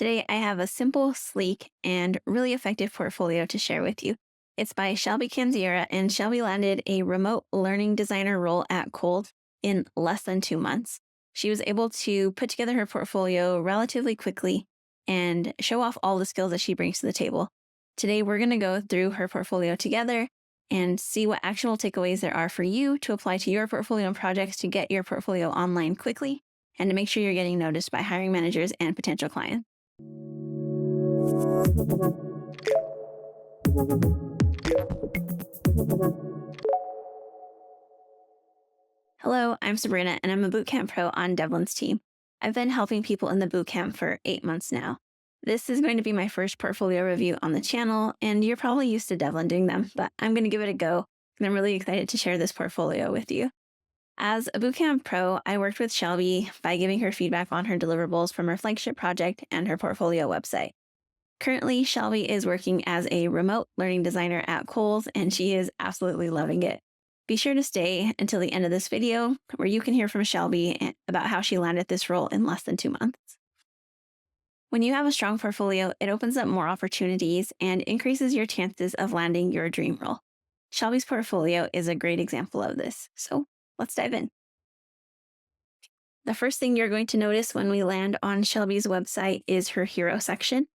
Today, I have a simple, sleek, and really effective portfolio to share with you. It's by Shelby Kandziora, and Shelby landed a remote learning designer role at Colt in less than 2 months. She was able to put together her portfolio relatively quickly and show off all the skills that she brings to the table. Today, we're going to go through her portfolio together and see what actionable takeaways there are for you to apply to your portfolio and projects to get your portfolio online quickly and to make sure you're getting noticed by hiring managers and potential clients. Hello, I'm Sabrina, and I'm a bootcamp pro on Devlin's team. I've been helping people in the bootcamp for 8 months now. This is going to be my first portfolio review on the channel, and you're probably used to Devlin doing them, but I'm going to give it a go, and I'm really excited to share this portfolio with you. As a bootcamp pro, I worked with Shelby by giving her feedback on her deliverables from her flagship project and her portfolio website. Currently, Shelby is working as a remote learning designer at Kohl's, and she is absolutely loving it. Be sure to stay until the end of this video, where you can hear from Shelby about how she landed this role in less than 2 months. When you have a strong portfolio, it opens up more opportunities and increases your chances of landing your dream role. Shelby's portfolio is a great example of this, so let's dive in. The first thing you're going to notice when we land on Shelby's website is her hero section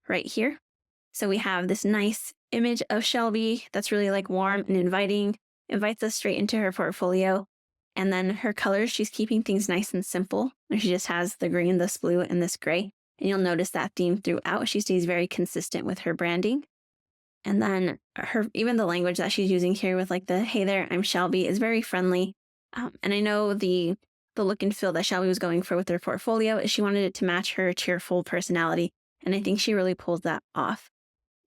right here. So we have this nice image of Shelby that's really like warm and inviting, invites us straight into her portfolio. And then her colors, she's keeping things nice and simple. She just has the green, this blue, and this gray. And you'll notice that theme throughout. She stays very consistent with her branding. And then even the language that she's using here with like the, hey there, I'm Shelby, is very friendly. And I know the look and feel that Shelby was going for with her portfolio is she wanted it to match her cheerful personality. And I think she really pulls that off.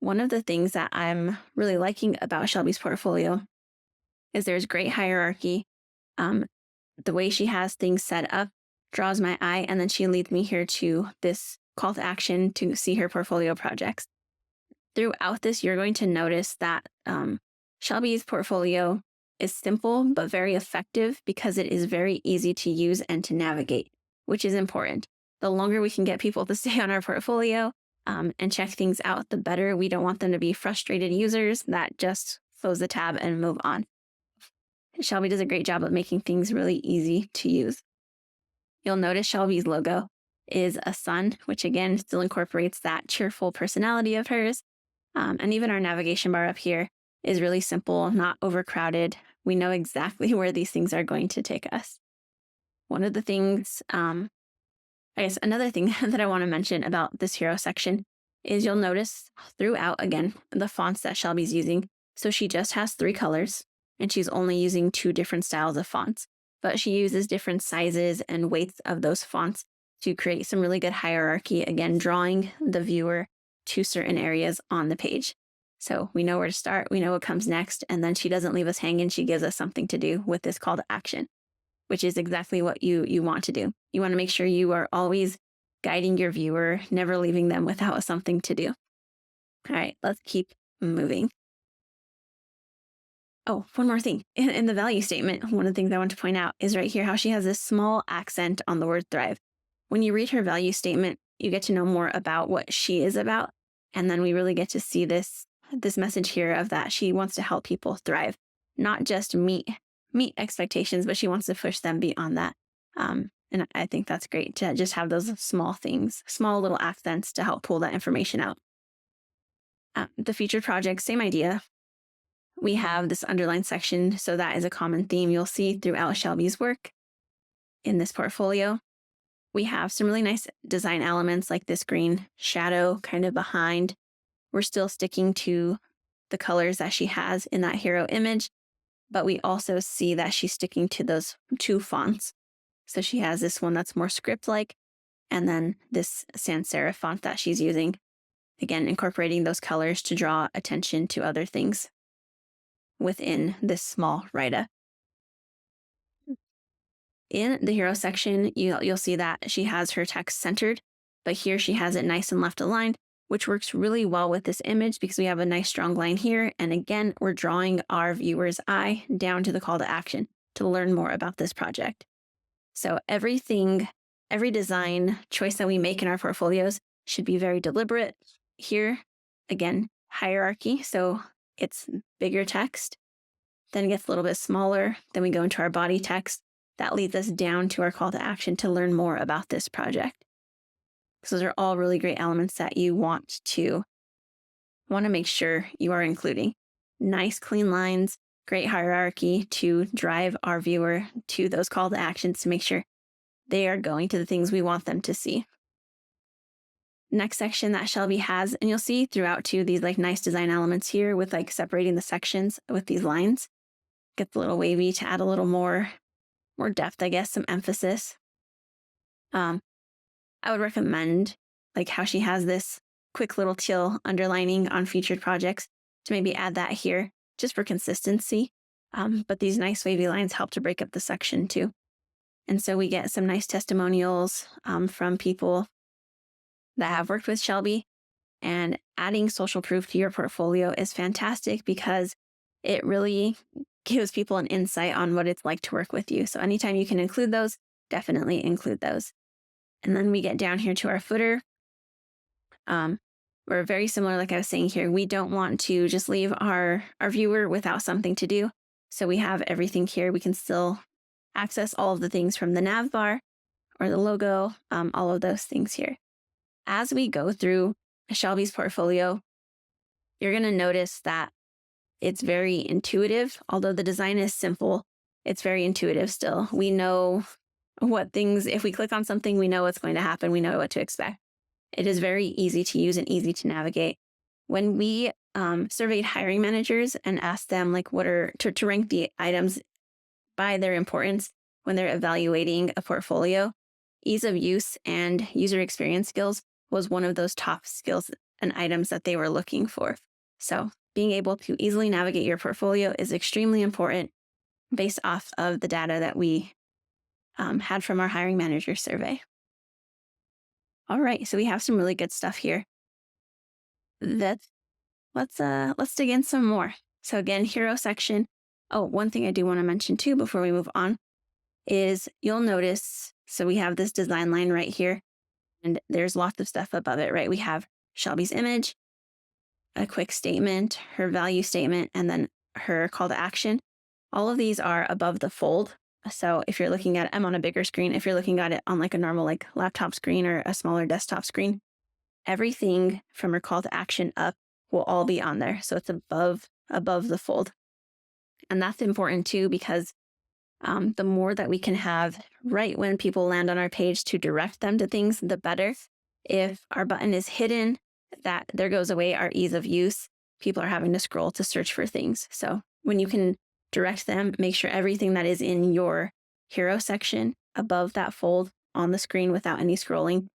One of the things that I'm really liking about Shelby's portfolio is there's great hierarchy. The way she has things set up draws my eye, and then she leads me here to this call to action to see her portfolio projects. Throughout this, you're going to notice that Shelby's portfolio is simple but very effective because it is very easy to use and to navigate, which is important. The longer we can get people to stay on our portfolio and check things out, the better. We don't want them to be frustrated users that just close the tab and move on. Shelby does a great job of making things really easy to use. You'll notice Shelby's logo is a sun, which again still incorporates that cheerful personality of hers. And even our navigation bar up here is really simple, not overcrowded. We know exactly where these things are going to take us. One of the things, I guess another thing that I want to mention about this hero section is you'll notice throughout, again, the fonts that Shelby's using. So she just has 3 colors, and she's only using 2 different styles of fonts. But she uses different sizes and weights of those fonts to create some really good hierarchy, again, drawing the viewer to certain areas on the page. So we know where to start, we know what comes next, and then she doesn't leave us hanging. She gives us something to do with this call to action, which is exactly what you want to do. You want to make sure you are always guiding your viewer, never leaving them without something to do. All right, let's keep moving. Oh, one more thing. In the value statement, one of the things I want to point out is right here how she has this small accent on the word thrive. When you read her value statement, you get to know more about what she is about. And then we really get to see this message here of that she wants to help people thrive, not just meet expectations, but she wants to push them beyond that. And I think that's great to just have those small things, small little accents to help pull that information out. The featured project, same idea. We have this underline section, so that is a common theme you'll see throughout Shelby's work in this portfolio. We have some really nice design elements like this green shadow kind of behind. We're still sticking to the colors that she has in that hero image, but we also see that she's sticking to those 2 fonts. So she has this one that's more script-like, and then this sans serif font that she's using. Again, incorporating those colors to draw attention to other things within this small write-up. In the hero section, you'll see that she has her text centered, but here she has it nice and left aligned, which works really well with this image because we have a nice strong line here. And again, we're drawing our viewer's eye down to the call to action to learn more about this project. So every design choice that we make in our portfolios should be very deliberate. Here, again, hierarchy. So it's bigger text, then it gets a little bit smaller. Then we go into our body text. That leads us down to our call to action to learn more about this project. So those are all really great elements that you want to make sure you are including. Nice, clean lines, great hierarchy to drive our viewer to those call to actions to make sure they are going to the things we want them to see. Next section that Shelby has, and you'll see throughout too, these like nice design elements here with like separating the sections with these lines. Gets a little wavy to add a little more depth, I guess, some emphasis. I would recommend like how she has this quick little teal underlining on featured projects to maybe add that here just for consistency. But these nice wavy lines help to break up the section too. And so we get some nice testimonials from people that have worked with Shelby, and adding social proof to your portfolio is fantastic because it really gives people an insight on what it's like to work with you. So anytime you can include those, definitely include those. And then we get down here to our footer. We're very similar, like I was saying here. We don't want to just leave our viewer without something to do. So we have everything here. We can still access all of the things from the nav bar or the logo, all of those things here. As we go through Shelby's portfolio, you're going to notice that it's very intuitive. Although the design is simple, it's very intuitive still. We know what things, if we click on something, we know what's going to happen. We know what to expect. It is very easy to use and easy to navigate. When we surveyed hiring managers and asked them like to rank the items by their importance when they're evaluating a portfolio, ease of use and user experience skills was one of those top skills and items that they were looking for. So being able to easily navigate your portfolio is extremely important based off of the data that we had from our hiring manager survey. All right, so we have some really good stuff here. Let's dig in some more. So again, hero section. Oh, one thing I do want to mention too before we move on is you'll notice, so we have this design line right here, and there's lots of stuff above it, right? We have Shelby's image, a quick statement, her value statement, and then her call to action. All of these are above the fold. So if you're looking at it, I'm on a bigger screen. If you're looking at it on like a normal like laptop screen or a smaller desktop screen, everything from her call to action up will all be on there. So it's above the fold. And that's important too, because the more that we can have right when people land on our page to direct them to things, the better. If our button is hidden, that there goes away our ease of use. People are having to scroll to search for things. So when you can direct them, make sure everything that is in your hero section above that fold on the screen without any scrolling.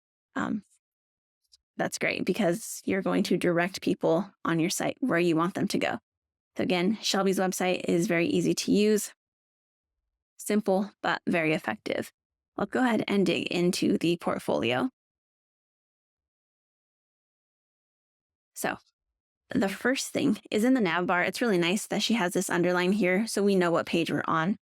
That's great because you're going to direct people on your site where you want them to go. So again, Shelby's website is very easy to use, simple, but very effective. Let's go ahead and dig into the portfolio. So the first thing is in the nav bar. It's really nice that she has this underline here so we know what page we're on.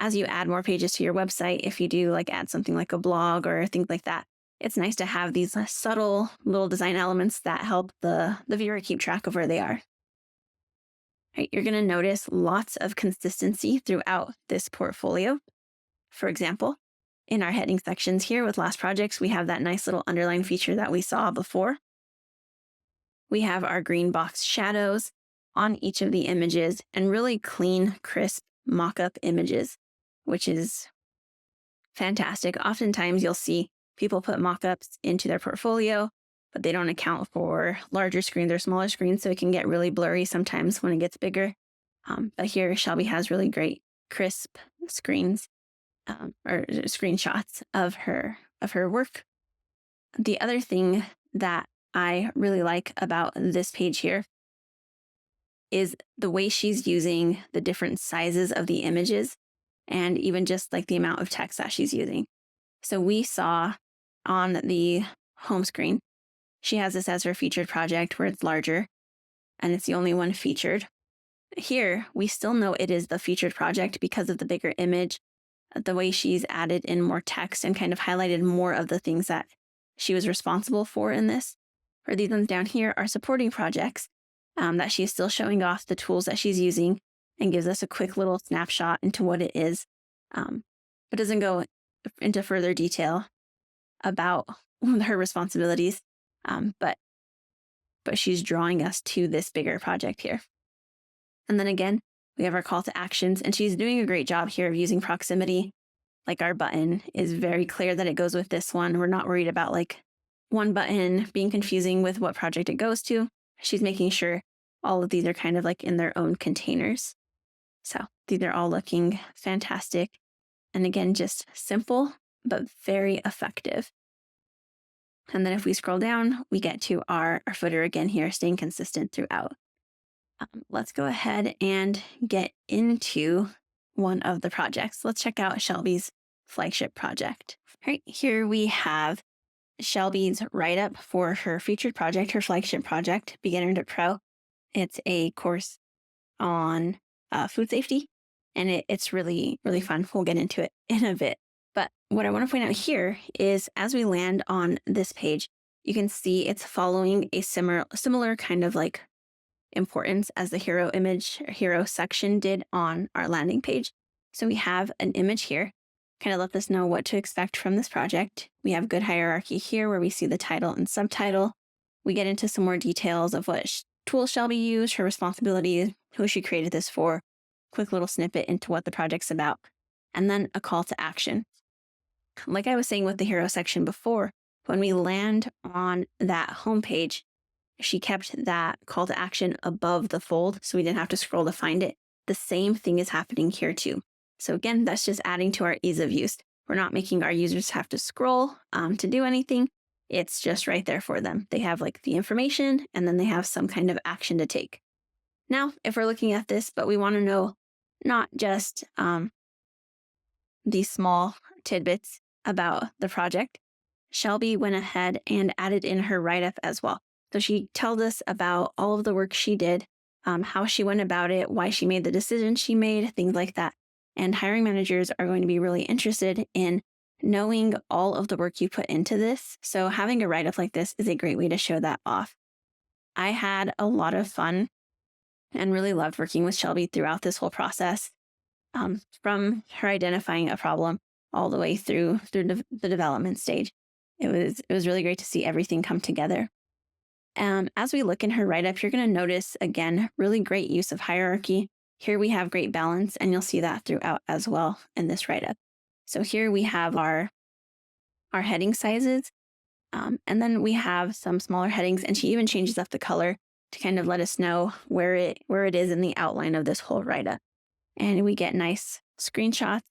As you add more pages to your website, if you do like add something like a blog or things like that, it's nice to have these subtle little design elements that help the viewer keep track of where they are. Right, you're going to notice lots of consistency throughout this portfolio. For example, in our heading sections here with last projects, we have that nice little underline feature that we saw before. We have our green box shadows on each of the images and really clean, crisp mock-up images, which is fantastic. Oftentimes you'll see people put mock-ups into their portfolio, but they don't account for larger screens or smaller screens, so it can get really blurry sometimes when it gets bigger. But here, Shelby has really great, crisp screens or screenshots of her work. The other thing that I really like about this page here is the way she's using the different sizes of the images and even just like the amount of text that she's using. So we saw on the home screen, she has this as her featured project where it's larger and it's the only one featured. Here, we still know it is the featured project because of the bigger image, the way she's added in more text and kind of highlighted more of the things that she was responsible for in this. For these ones down here are supporting projects that she's still showing off the tools that she's using and gives us a quick little snapshot into what it is, but doesn't go into further detail about her responsibilities. But she's drawing us to this bigger project here. And then again, we have our call to actions, and she's doing a great job here of using proximity. Like our button is very clear that it goes with this one. We're not worried about like one button being confusing with what project it goes to. She's making sure all of these are kind of like in their own containers. So these are all looking fantastic. And again, just simple, but very effective. And then if we scroll down, we get to our footer again here, staying consistent throughout. Let's go ahead and get into one of the projects. Let's check out Shelby's flagship project. All right, here we have Shelby's write-up for her featured project, her flagship project, Beginner to Pro. It's a course on food safety, and it's really, really fun. We'll get into it in a bit. But what I want to point out here is as we land on this page, you can see it's following a similar kind of like importance as the hero image or hero section did on our landing page. So we have an image here, kind of let us know what to expect from this project. We have good hierarchy here where we see the title and subtitle. We get into some more details of what tools Shelby used, her responsibilities, who she created this for, quick little snippet into what the project's about, and then a call to action. Like I was saying with the hero section before, when we land on that homepage, she kept that call to action above the fold, so we didn't have to scroll to find it. The same thing is happening here too. So again, that's just adding to our ease of use. We're not making our users have to scroll to do anything. It's just right there for them. They have like the information, and then they have some kind of action to take. Now, if we're looking at this, but we want to know not just these small tidbits about the project, Shelby went ahead and added in her write-up as well. So she tells us about all of the work she did, how she went about it, why she made the decision she made, things like that. And hiring managers are going to be really interested in knowing all of the work you put into this. So having a write-up like this is a great way to show that off. I had a lot of fun and really loved working with Shelby throughout this whole process, from her identifying a problem all the way through the development stage. It was really great to see everything come together. As we look in her write-up, you're going to notice, again, really great use of hierarchy. Here we have great balance, and you'll see that throughout as well in this write-up. So here we have our heading sizes, and then we have some smaller headings, and she even changes up the color to kind of let us know where it is in the outline of this whole write-up. And we get nice screenshots,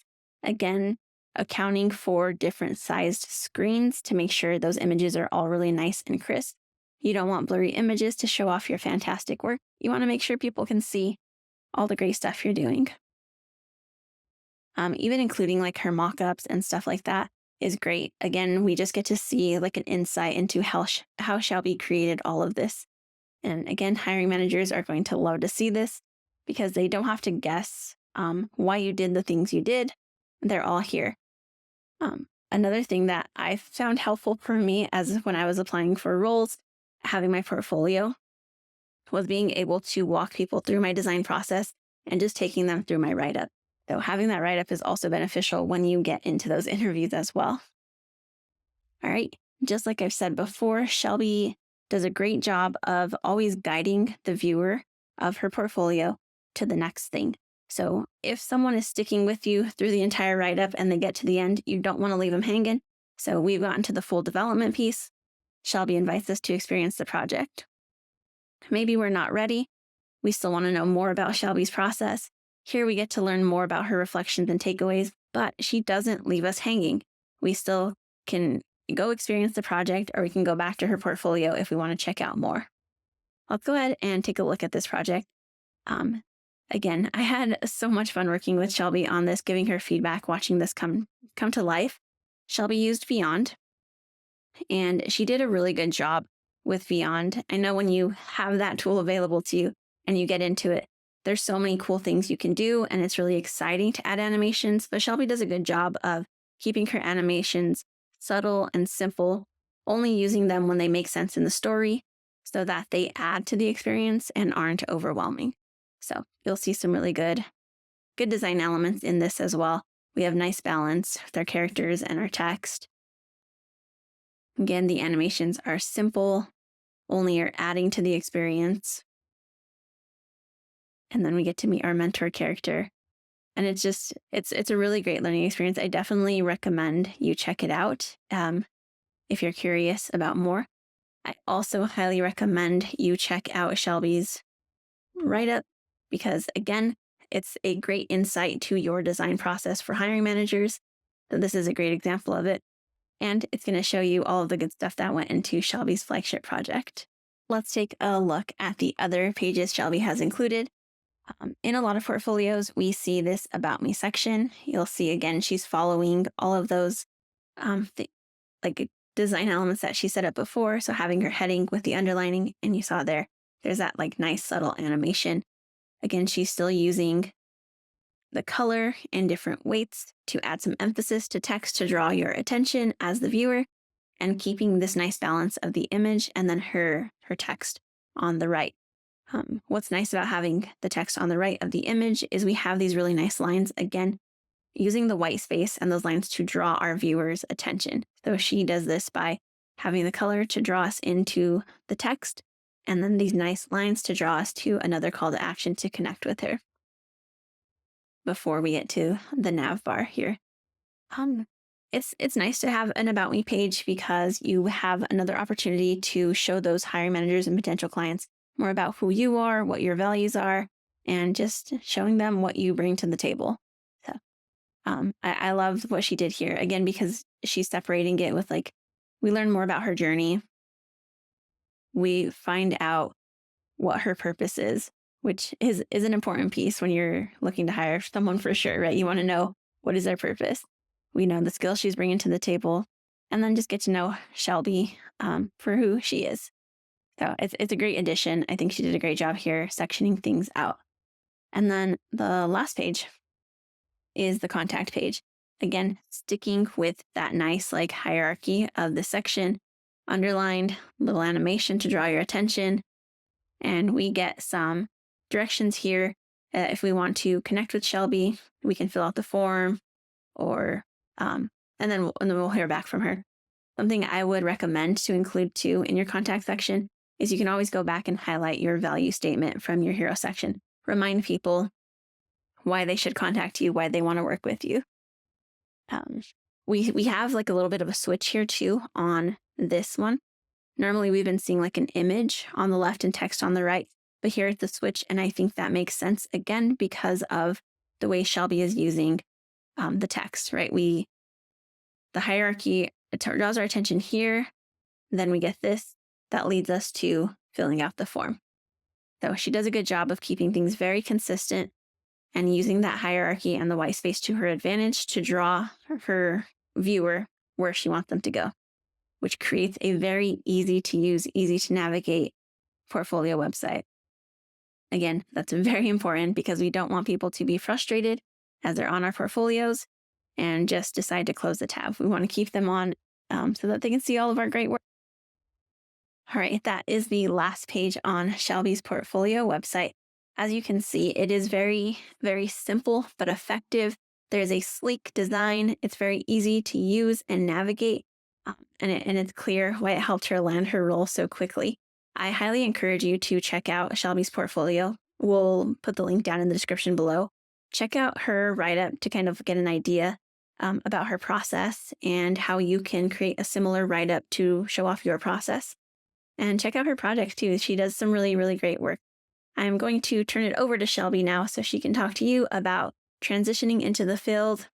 again, accounting for different sized screens to make sure those images are all really nice and crisp. You don't want blurry images to show off your fantastic work. You want to make sure people can see all the great stuff you're doing. Even including like her mock-ups and stuff like that is great. Again, we just get to see like an insight into how Shelby created all of this. And again, hiring managers are going to love to see this because they don't have to guess why you did the things you did. They're all here. Another thing that I found helpful for me as when I was applying for roles, having my portfolio, was being able to walk people through my design process and just taking them through my write-up. So having that write-up is also beneficial when you get into those interviews as well. All right, just like I've said before, Shelby does a great job of always guiding the viewer of her portfolio to the next thing. So if someone is sticking with you through the entire write-up and they get to the end, you don't want to leave them hanging. So we've gotten to the full development piece. Shelby invites us to experience the project. Maybe we're not ready. We still want to know more about Shelby's process. Here we get to learn more about her reflections and takeaways, but she doesn't leave us hanging. We still can go experience the project, or we can go back to her portfolio if we want to check out more. Let's go ahead and take a look at this project. Again, I had so much fun working with Shelby on this, giving her feedback, watching this come to life. Shelby used Beyond, and she did a really good job with Beyond. I know when you have that tool available to you and you get into it, there's so many cool things you can do, and it's really exciting to add animations, but Shelby does a good job of keeping her animations subtle and simple only using them when they make sense in the story so that they add to the experience and aren't overwhelming. So you'll see some really good design elements in this as well. We have nice balance with our characters and our text. Again, the animations are simple, only are adding to the experience. And then we get to meet our mentor character. And it's a really great learning experience. I definitely recommend you check it out if you're curious about more. I also highly recommend you check out Shelby's write-up because, again, it's a great insight to your design process for hiring managers. So this is a great example of it. And it's going to show you all of the good stuff that went into Shelby's flagship project. Let's take a look at the other pages Shelby has included. In a lot of portfolios, we see this About Me section. You'll see, again, she's following all of those design elements that she set up before. So having her heading with the underlining, and you saw there's that nice subtle animation. Again, she's still using the color and different weights to add some emphasis to text to draw your attention as the viewer, and keeping this nice balance of the image and then her text on the right. What's nice about having the text on the right of the image is we have these really nice lines, again, using the white space and those lines to draw our viewers' attention. So she does this by having the color to draw us into the text, and then these nice lines to draw us to another call to action to connect with her. Before we get to the nav bar here, it's nice to have an About Me page because you have another opportunity to show those hiring managers and potential clients more about who you are, what your values are, and just showing them what you bring to the table. So I love what she did here, again, because she's separating it with we learn more about her journey. We find out what her purpose is, which is an important piece when you're looking to hire someone for sure, right? You want to know what is their purpose. We know the skills she's bringing to the table, and then just get to know Shelby for who she is. So it's a great addition. I think she did a great job here sectioning things out. And then the last page is the contact page. Again, sticking with that nice hierarchy of the section, underlined, little animation to draw your attention. And we get some directions here. If we want to connect with Shelby, we can fill out the form, or and then we'll hear back from her. Something I would recommend to include too in your contact section is you can always go back and highlight your value statement from your hero section. Remind people why they should contact you, why they want to work with you. We have a little bit of a switch here too on this one. Normally we've been seeing an image on the left and text on the right, but here it's the switch, and I think that makes sense again because of the way Shelby is using the text, right? The hierarchy, it draws our attention here, then we get this that leads us to filling out the form. So she does a good job of keeping things very consistent and using that hierarchy and the white space to her advantage to draw her viewer where she wants them to go, which creates a very easy to use, easy to navigate portfolio website. Again, that's very important because we don't want people to be frustrated as they're on our portfolios and just decide to close the tab. We want to keep them on so that they can see all of our great work. All right, that is the last page on Shelby's portfolio website. As you can see, it is very, very simple but effective. There's a sleek design. It's very easy to use and navigate, and it's clear why it helped her land her role so quickly. I highly encourage you to check out Shelby's portfolio. We'll put the link down in the description below. Check out her write-up to kind of get an idea about her process and how you can create a similar write-up to show off your process. And check out her projects too. She does some really, really great work. I'm going to turn it over to Shelby now so she can talk to you about transitioning into the field,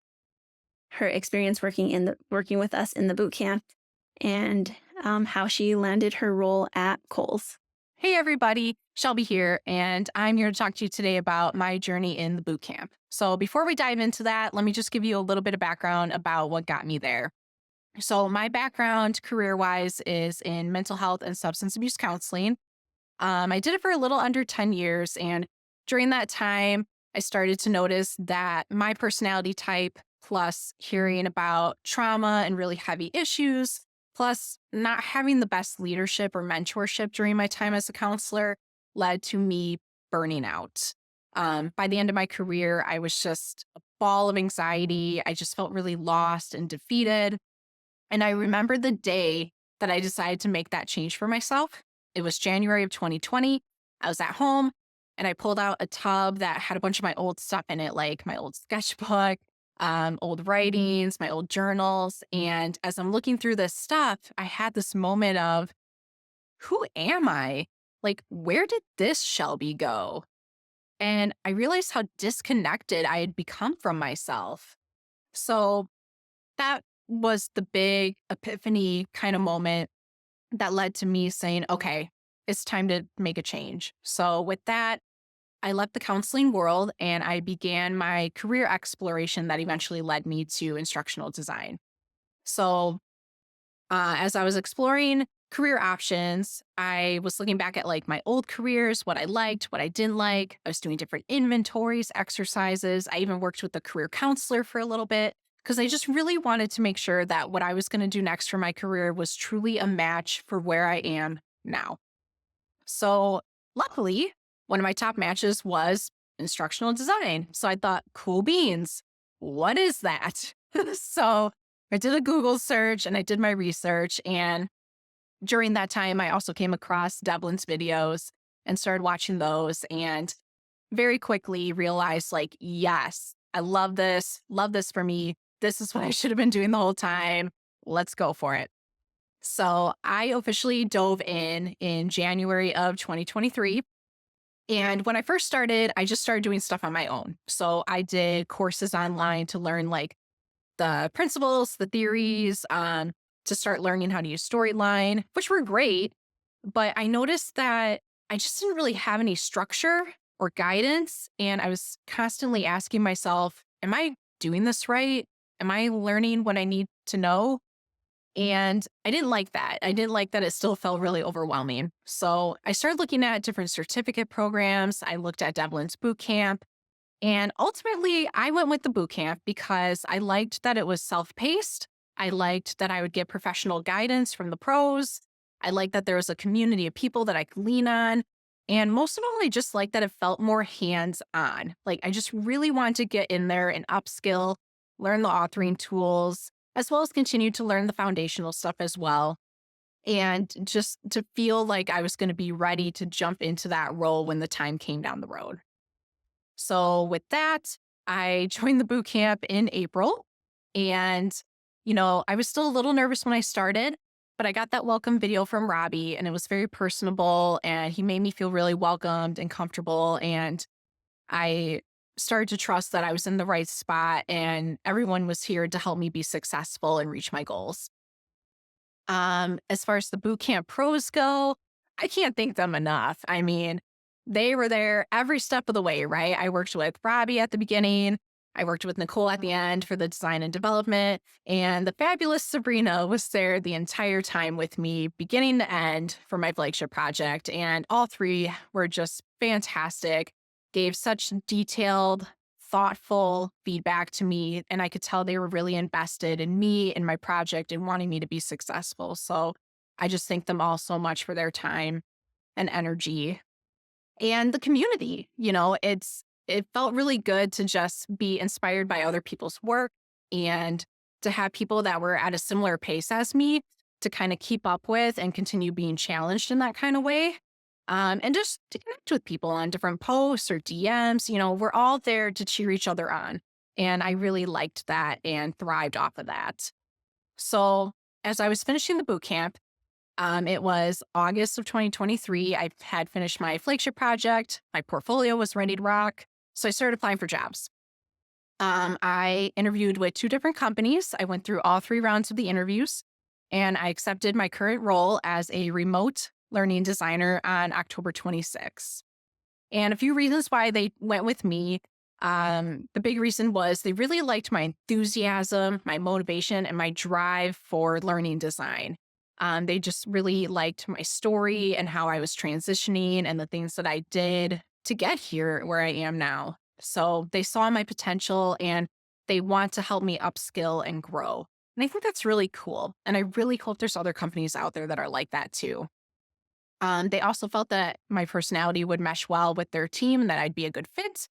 her experience working with us in the bootcamp, and how she landed her role at Kohl's. Hey everybody, Shelby here, and I'm here to talk to you today about my journey in the bootcamp. So before we dive into that, let me just give you a little bit of background about what got me there. So my background career-wise is in mental health and substance abuse counseling. I did it for a little under 10 years, and during that time, I started to notice that my personality type, plus hearing about trauma and really heavy issues, Plus, not having the best leadership or mentorship during my time as a counselor led to me burning out. By the end of my career, I was just a ball of anxiety. I just felt really lost and defeated. And I remember the day that I decided to make that change for myself. It was January of 2020. I was at home and I pulled out a tub that had a bunch of my old stuff in it, like my old sketchbook, old writings, my old journals. And as I'm looking through this stuff, I had this moment of, who am I? Like, where did this Shelby go? And I realized how disconnected I had become from myself. So that was the big epiphany kind of moment that led to me saying, okay, it's time to make a change. So with that, I left the counseling world and I began my career exploration that eventually led me to instructional design. So as I was exploring career options, I was looking back at like my old careers, what I liked, what I didn't like. I was doing different inventories, exercises. I even worked with a career counselor for a little bit because I just really wanted to make sure that what I was going to do next for my career was truly a match for where I am now. So, luckily, one of my top matches was instructional design. So I thought, cool beans. What is that? So I did a Google search and I did my research. And during that time, I also came across Devlin's videos and started watching those and very quickly realized, like, yes, I love this for me. This is what I should have been doing the whole time. Let's go for it. So I officially dove in January of 2023. And when I first started, I just started doing stuff on my own. So I did courses online to learn like the principles, the theories, to start learning how to use storyline, which were great. But I noticed that I just didn't really have any structure or guidance. And I was constantly asking myself, am I doing this right? Am I learning what I need to know? And I didn't like that. I didn't like that it still felt really overwhelming. So I started looking at different certificate programs. I looked at Devlin's bootcamp. And ultimately, I went with the bootcamp because I liked that it was self paced. I liked that I would get professional guidance from the pros. I liked that there was a community of people that I could lean on. And most of all, I just liked that it felt more hands on. Like I just really wanted to get in there and upskill, learn the authoring tools, as well as continue to learn the foundational stuff as well. And just to feel like I was going to be ready to jump into that role when the time came down the road. So with that, I joined the boot camp in April. And, I was still a little nervous when I started, but I got that welcome video from Robbie and it was very personable and he made me feel really welcomed and comfortable. And I started to trust that I was in the right spot and everyone was here to help me be successful and reach my goals. As far as the bootcamp pros go, I can't thank them enough. I mean, they were there every step of the way, right? I worked with Robbie at the beginning. I worked with Nicole at the end for the design and development. And the fabulous Sabrina was there the entire time with me, beginning to end, for my flagship project. And all three were just fantastic, gave such detailed, thoughtful feedback to me. And I could tell they were really invested in me and my project and wanting me to be successful. So I just thank them all so much for their time and energy and the community. It felt really good to just be inspired by other people's work and to have people that were at a similar pace as me to kind of keep up with and continue being challenged in that kind of way. And just to connect with people on different posts or DMs. We're all there to cheer each other on. And I really liked that and thrived off of that. So as I was finishing the boot camp, it was August of 2023. I had finished my flagship project. My portfolio was ready to rock. So I started applying for jobs. I interviewed with two different companies. I went through all three rounds of the interviews and I accepted my current role as a remote learning designer on October 26th. And a few reasons why they went with me. The big reason was they really liked my enthusiasm, my motivation, and my drive for learning design. They just really liked my story and how I was transitioning and the things that I did to get here where I am now. So they saw my potential and they want to help me upskill and grow. And I think that's really cool. And I really hope there's other companies out there that are like that too. They also felt that my personality would mesh well with their team and that I'd be a good fit.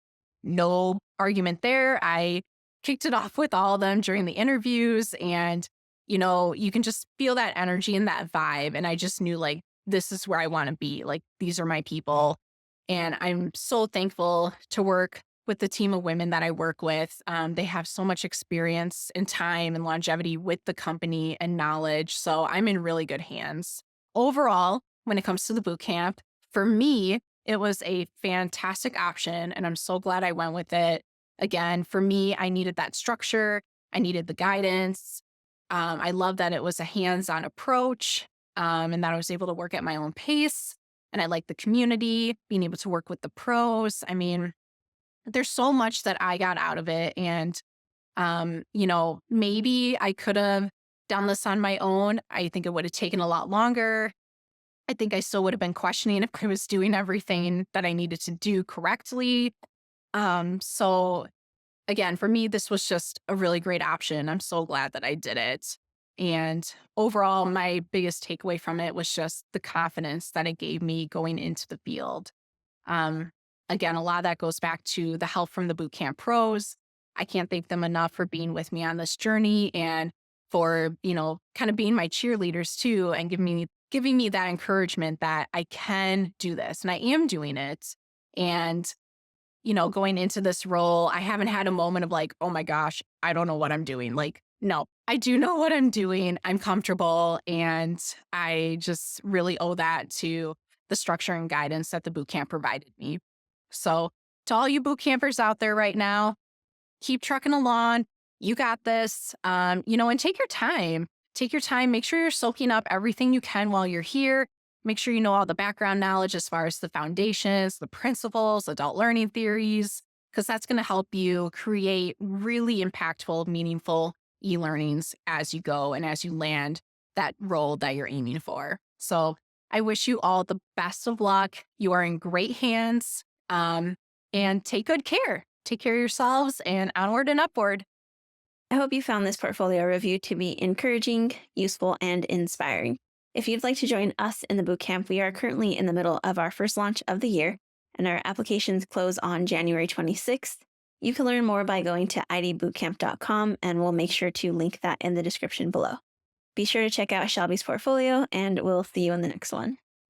No argument there. I kicked it off with all of them during the interviews. And, you can just feel that energy and that vibe. And I just knew like, this is where I want to be. Like, these are my people. And I'm so thankful to work with the team of women that I work with. They have so much experience and time and longevity with the company and knowledge. So I'm in really good hands. Overall, when it comes to the boot camp, for me, it was a fantastic option. And I'm so glad I went with it. Again, for me, I needed that structure, I needed the guidance. I love that it was a hands on approach and that I was able to work at my own pace. And I like the community, being able to work with the pros. I mean, there's so much that I got out of it. And, maybe I could have done this on my own. I think it would have taken a lot longer. I think I still would have been questioning if I was doing everything that I needed to do correctly. So again, for me, this was just a really great option. I'm so glad that I did it. And overall, my biggest takeaway from it was just the confidence that it gave me going into the field. Um, Again, a lot of that goes back to the help from the bootcamp pros. I can't thank them enough for being with me on this journey and for, kind of being my cheerleaders too and giving me that encouragement that I can do this and I am doing it. And, going into this role, I haven't had a moment of like, oh my gosh, I don't know what I'm doing. Like, no, I do know what I'm doing. I'm comfortable. And I just really owe that to the structure and guidance that the bootcamp provided me. So, to all you boot campers out there right now, keep trucking along. You got this. And take your time. Take your time. Make sure you're soaking up everything you can while you're here. Make sure you know all the background knowledge as far as the foundations, the principles, adult learning theories, because that's going to help you create really impactful, meaningful e learnings as you go and as you land that role that you're aiming for. So I wish you all the best of luck. You are in great hands. And take good care. Take care of yourselves and onward and upward. I hope you found this portfolio review to be encouraging, useful, and inspiring. If you'd like to join us in the bootcamp, we are currently in the middle of our first launch of the year, and our applications close on January 26th. You can learn more by going to idbootcamp.com, and we'll make sure to link that in the description below. Be sure to check out Shelby's portfolio, and we'll see you in the next one.